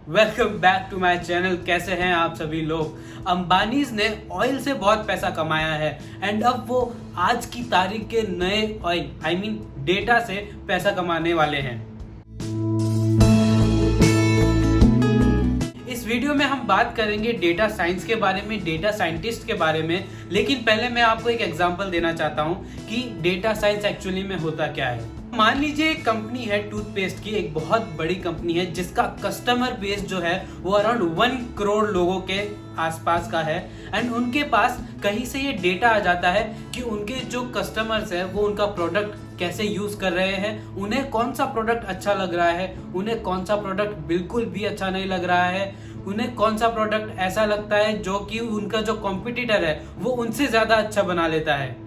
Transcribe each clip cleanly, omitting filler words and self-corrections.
Welcome back to my channel. कैसे हैं आप सभी लोग। अंबानीज ने ऑयल से बहुत पैसा कमाया है एंड अब वो आज की तारीख के नए ऑयल डेटा से पैसा कमाने वाले हैं। इस वीडियो में हम बात करेंगे डेटा साइंस के बारे में, डेटा साइंटिस्ट के बारे में। लेकिन पहले मैं आपको एक एग्जांपल देना चाहता हूं कि डेटा साइंस एक्चुअली में होता क्या है। मान लीजिए एक कंपनी है टूथपेस्ट की, एक बहुत बड़ी कंपनी है जिसका कस्टमर बेस जो है वो अराउंड 1 करोड़ लोगों के आसपास का है एंड उनके पास कहीं से ये डेटा आ जाता है कि उनके जो कस्टमर्स है वो उनका प्रोडक्ट कैसे यूज कर रहे हैं, उन्हें कौन सा प्रोडक्ट अच्छा लग रहा है, उन्हें कौन सा प्रोडक्ट बिल्कुल भी अच्छा नहीं लग रहा है, उन्हें कौन सा प्रोडक्ट ऐसा लगता है जो कि उनका जो कॉम्पिटिटर है वो उनसे ज्यादा अच्छा बना लेता है।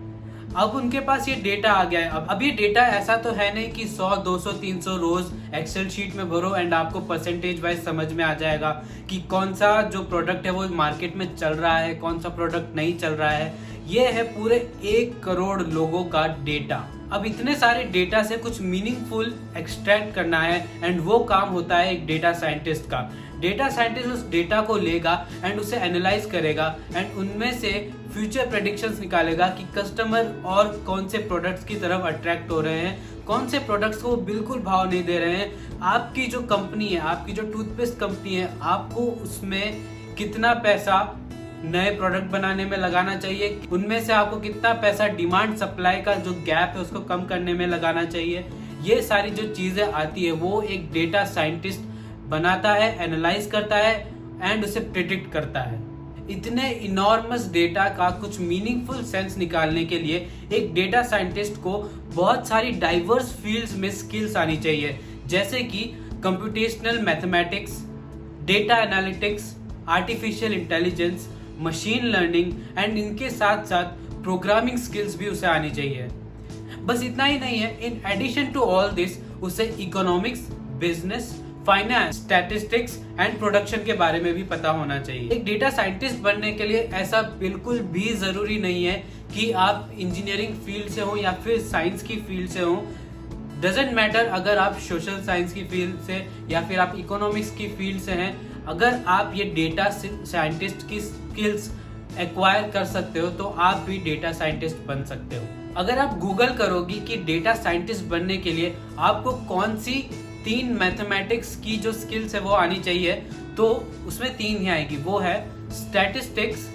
अब उनके पास ये डेटा आ गया है। अब ये डेटा ऐसा तो है नहीं कि 100, 200, 300 रोज एक्सेल शीट में भरो एंड आपको परसेंटेज वाइज समझ में आ जाएगा कि कौन सा जो प्रोडक्ट है वो मार्केट में चल रहा है, कौन सा प्रोडक्ट नहीं चल रहा है। ये है पूरे 1 करोड़ लोगों का डेटा। अब इतने सारे डेटा से कुछ मीनिंगफुल एक्सट्रैक्ट करना है एंड वो काम होता है एक डेटा साइंटिस्ट का। डेटा साइंटिस्ट उस डेटा को लेगा एंड उसे एनालाइज करेगा एंड उनमें से फ्यूचर प्रेडिक्शंस निकालेगा कि कस्टमर और कौन से प्रोडक्ट्स की तरफ अट्रैक्ट हो रहे हैं, कौन से प्रोडक्ट्स को बिल्कुल भाव नहीं दे रहे हैं। आपकी जो कंपनी है, आपकी जो टूथपेस्ट कंपनी है, आपको उसमें कितना पैसा नए प्रोडक्ट बनाने में लगाना चाहिए, उनमें से आपको कितना पैसा डिमांड सप्लाई का जो गैप है उसको कम करने में लगाना चाहिए। ये सारी जो चीजें आती है वो एक डेटा साइंटिस्ट बनाता है, एनालाइज करता है एंड उसे प्रिडिक्ट करता है। इतने इनॉर्मस डेटा का कुछ मीनिंगफुल सेंस निकालने के लिए एक डेटा साइंटिस्ट को बहुत सारी डाइवर्स फील्ड्स में स्किल्स आनी चाहिए, जैसे कि computational mathematics, data analytics, artificial intelligence, machine learning and इनके साथ साथ प्रोग्रामिंग स्किल्स भी उसे आनी चाहिए। बस इतना ही नहीं है, in addition to all this उसे economics, business, finance, statistics and production के बारे में भी पता होना चाहिए। एक डेटा साइंटिस्ट बनने के लिए ऐसा बिल्कुल भी जरूरी नहीं है कि आप इंजीनियरिंग फील्ड से हो या फिर साइंस की फील्ड से हो। डजेंट मैटर अगर आप सोशल साइंस की फील्ड से या फिर आप इकोनॉमिक्स की फील्ड से हैं, अगर आप ये डेटा साइंटिस्ट की स्किल्स एक्वायर कर सकते हो तो आप भी डेटा साइंटिस्ट बन सकते हो। अगर आप गूगल करोगी कि डेटा साइंटिस्ट बनने के लिए आपको कौन सी 3 मैथमेटिक्स की जो स्किल्स है वो आनी चाहिए, तो उसमें 3 ही आएगी। वो है statistics,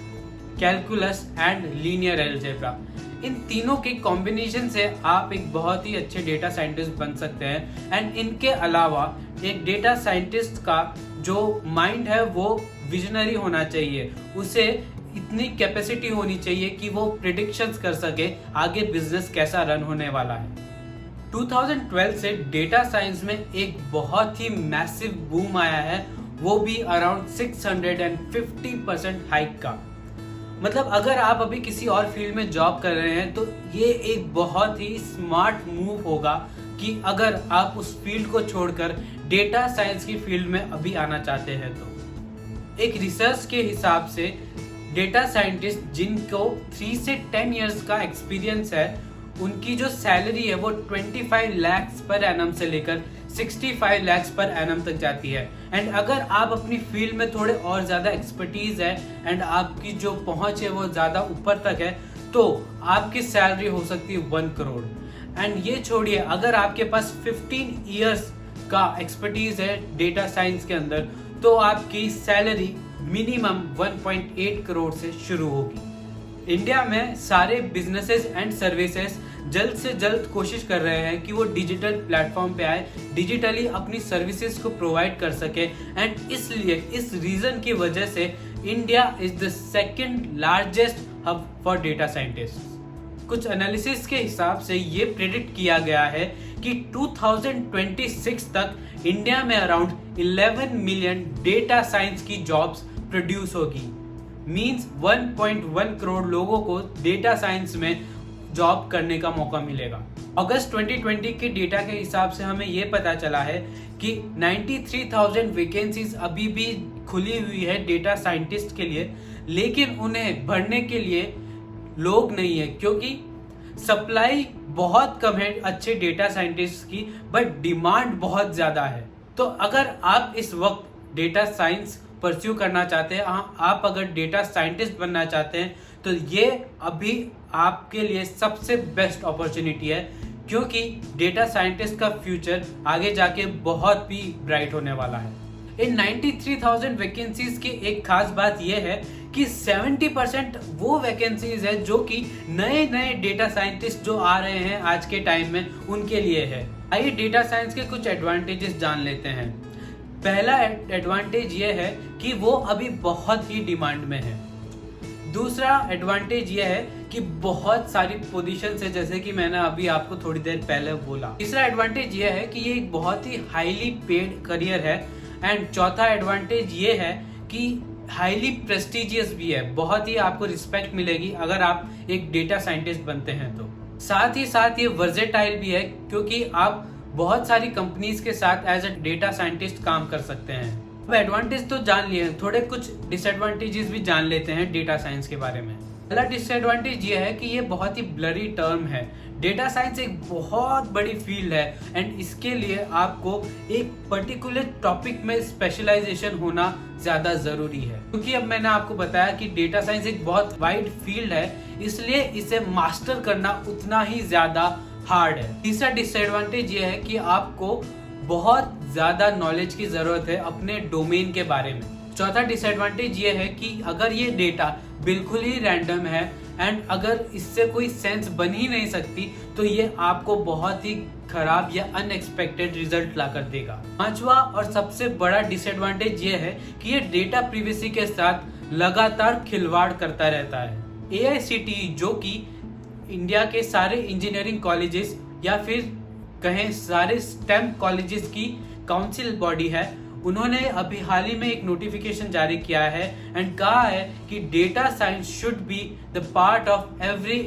calculus and linear algebra. इन तीनों के कॉम्बिनेशन से आप एक बहुत ही अच्छे डेटा साइंटिस्ट बन सकते हैं एंड इनके अलावा एक डेटा साइंटिस्ट का जो माइंड है वो विजनरी होना चाहिए। उसे इतनी कैपेसिटी होनी चाहिए कि वो प्रिडिक्शंस कर सके आगे बिजनेस कैसा रन होने वाला है। 2012 से डेटा साइंस में एक बहुत ही मैसिव बूम आया है, वो भी अराउंड 650% हाइक का। मतलब अगर आप अभी किसी और फील्ड में जॉब कर रहे हैं तो ये एक बहुत ही स्मार्ट मूव होगा कि अगर आप उस फील्ड को छोड़कर डेटा साइंस की फील्ड में अभी आना चाहते हैं तो। एक रिसर्च के हिसाब से डेटा साइंटिस्ट जिनको 3 से 10 इयर्स का एक्सपीरियंस है, उनकी जो सैलरी है वो 25 लाख पर एनम से लेकर 65 लाख पर एनम तक जाती है। एंड अगर आप अपनी फील्ड में थोड़े और ज्यादा एक्सपर्टीज है एंड आपकी जो पहुंच है वो ज्यादा ऊपर तक है तो आपकी सैलरी हो सकती है 1 करोड़। एंड ये छोड़िए, अगर आपके पास 15 इयर्स का एक्सपर्टीज है डेटा साइंस के अंदर तो आपकी सैलरी मिनिमम 1.8 करोड़ से शुरू होगी। इंडिया में सारे बिजनेसेस एंड सर्विसेज जल्द से जल्द कोशिश कर रहे हैं कि वो डिजिटल प्लेटफॉर्म पे आए, डिजिटली अपनी सर्विसेज को प्रोवाइड कर सके एंड इसलिए इस रीजन की वजह से India is the second largest hub for data scientist. कुछ एनालिसिस के हिसाब से ये प्रेडिक्ट किया गया है कि 2026 तक इंडिया में अराउंड 11 मिलियन डेटा साइंस की जॉब्स प्रोड्यूस होगी। मींस 1.1 करोड़ लोगों को डेटा साइंस में जॉब करने का मौका मिलेगा। अगस्त 2020 के डेटा के हिसाब से हमें यह पता चला है कि 93,000 वैकेंसीज अभी भी खुली हुई है डेटा साइंटिस्ट के लिए, लेकिन उन्हें भरने के लिए लोग नहीं है क्योंकि सप्लाई बहुत कम है अच्छे डेटा साइंटिस्ट की, बट डिमांड बहुत ज्यादा है। तो अगर आप इस वक्त डेटा साइंस परस्यू करना चाहते हैं, आप अगर डेटा साइंटिस्ट बनना चाहते हैं, तो ये अभी आपके लिए सबसे बेस्ट अपॉर्चुनिटी है, क्योंकि डेटा साइंटिस्ट का फ्यूचर आगे जाके बहुत ही ब्राइट होने वाला है। इन 93,000 वैकेंसीज की एक खास बात यह है कि 70% वो वैकेंसीज है जो कि नए नए डेटा साइंटिस्ट जो आ रहे हैं आज के टाइम में उनके लिए है। आइए डेटा साइंस के कुछ एडवांटेजेस जान लेते हैं। पहला एडवांटेज ये है कि वो अभी बहुत ही डिमांड में है। दूसरा एडवांटेज ये है कि बहुत सारी पोजीशंस है, जैसे कि मैंने अभी आपको थोड़ी देर पहले बोला। तीसरा एडवांटेज ये है कि ये एक बहुत ही हाईली पेड करियर है। एंड चौथा एडवांटेज ये है कि हाईली प्रेस्टिजियस भी है, बहुत ही आपको रिस्पेक्ट मिलेगी अगर आप एक डेटा साइंटिस्ट बनते हैं तो। साथ ही साथ ये वर्सेटाइल भी है, क्योंकि आप बहुत सारी कंपनीज के साथ एज अ डेटा साइंटिस्ट काम कर सकते हैं। अब एडवांटेज तो जान लिए, थोड़े कुछ डिसएडवांटेजेस भी जान लेते हैं डेटा साइंस के बारे में। पहला डिसएडवांटेज ये है कि ये बहुत ही ब्लरी टर्म है। डेटा साइंस एक बहुत बड़ी फील्ड है एंड इसके लिए आपको एक पर्टिकुलर टॉपिक में स्पेशलाइजेशन होना ज्यादा जरूरी है, क्योंकि अब मैंने आपको बताया कि डेटा साइंस एक बहुत वाइड फील्ड है, इसलिए इसे मास्टर करना उतना ही ज्यादा हार्ड है। तीसरा डिसएडवांटेज ये है कि आपको बहुत ज्यादा नॉलेज की जरूरत है अपने डोमेन के बारे में। चौथा डिसएडवांटेज ये है कि अगर ये डेटा बिल्कुल ही रैंडम है एंड अगर इससे कोई सेंस बन ही नहीं सकती, तो ये आपको बहुत ही खराब या अनएक्सपेक्टेड रिजल्ट ला कर देगा। पांचवा और सबसे बड़ा डिसएडवांटेज ये है कि ये डेटा प्रिवेसी के साथ लगातार खिलवाड़ करता रहता है। AICTE जो कि इंडिया के सारे इंजीनियरिंग कॉलेजेस या फिर कहें सारे स्टेम कॉलेजेस की काउंसिल बॉडी है, उन्होंने अभी हाल ही में एक नोटिफिकेशन जारी किया है एंड कहा है कि data science should be the part of every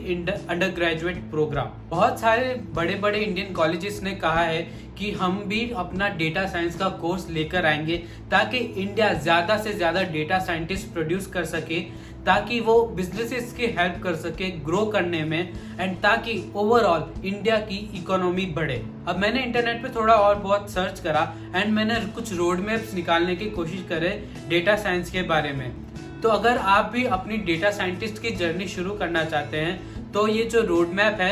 undergraduate programme. बहुत सारे बड़े बड़े इंडियन कॉलेजेस ने कहा है कि हम भी अपना डेटा साइंस का कोर्स लेकर आएंगे, ताकि इंडिया ज्यादा से ज्यादा डेटा साइंटिस्ट प्रोड्यूस कर सके, ताकि वो बिजनेसेस की हेल्प कर सके ग्रो करने में एंड ताकि ओवरऑल इंडिया की इकोनॉमी बढ़े। अब मैंने इंटरनेट पे थोड़ा और बहुत सर्च करा एंड मैंने कुछ रोड मैप्स निकालने की कोशिश करे डेटा साइंस के बारे में। तो अगर आप भी अपनी डेटा साइंटिस्ट की जर्नी शुरू करना चाहते हैं, तो ये जो रोड मैप है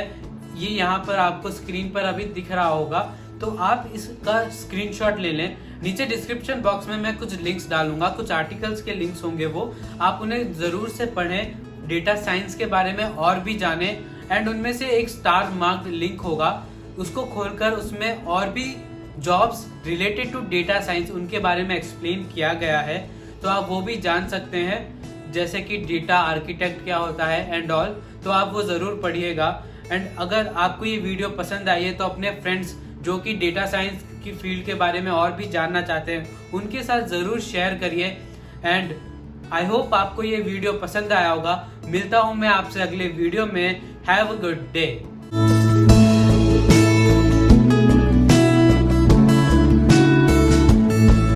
ये यहाँ पर आपको स्क्रीन पर अभी दिख रहा होगा, तो आप इसका स्क्रीनशॉट ले लें। नीचे डिस्क्रिप्शन बॉक्स में मैं कुछ लिंक्स डालूंगा, कुछ आर्टिकल्स के लिंक्स होंगे, वो आप उन्हें जरूर से पढ़ें, डेटा साइंस के बारे में और भी जानें। एंड उनमें से एक स्टार मार्क्ड लिंक होगा, उसको खोलकर उसमें और भी jobs related to data science उनके बारे में एक्सप्लेन किया गया है, तो आप वो भी जान सकते हैं, जैसे कि डेटा आर्किटेक्ट क्या होता है एंड ऑल। तो आप वो जरूर पढ़िएगा। एंड अगर आपको ये वीडियो पसंद आई है तो अपने फ्रेंड्स जो कि डेटा साइंस की फील्ड के बारे में और भी जानना चाहते हैं उनके साथ जरूर शेयर करिए। एंड आई होप आपको ये वीडियो पसंद आया होगा। मिलता हूं मैं आपसे अगले वीडियो में। Have a good day.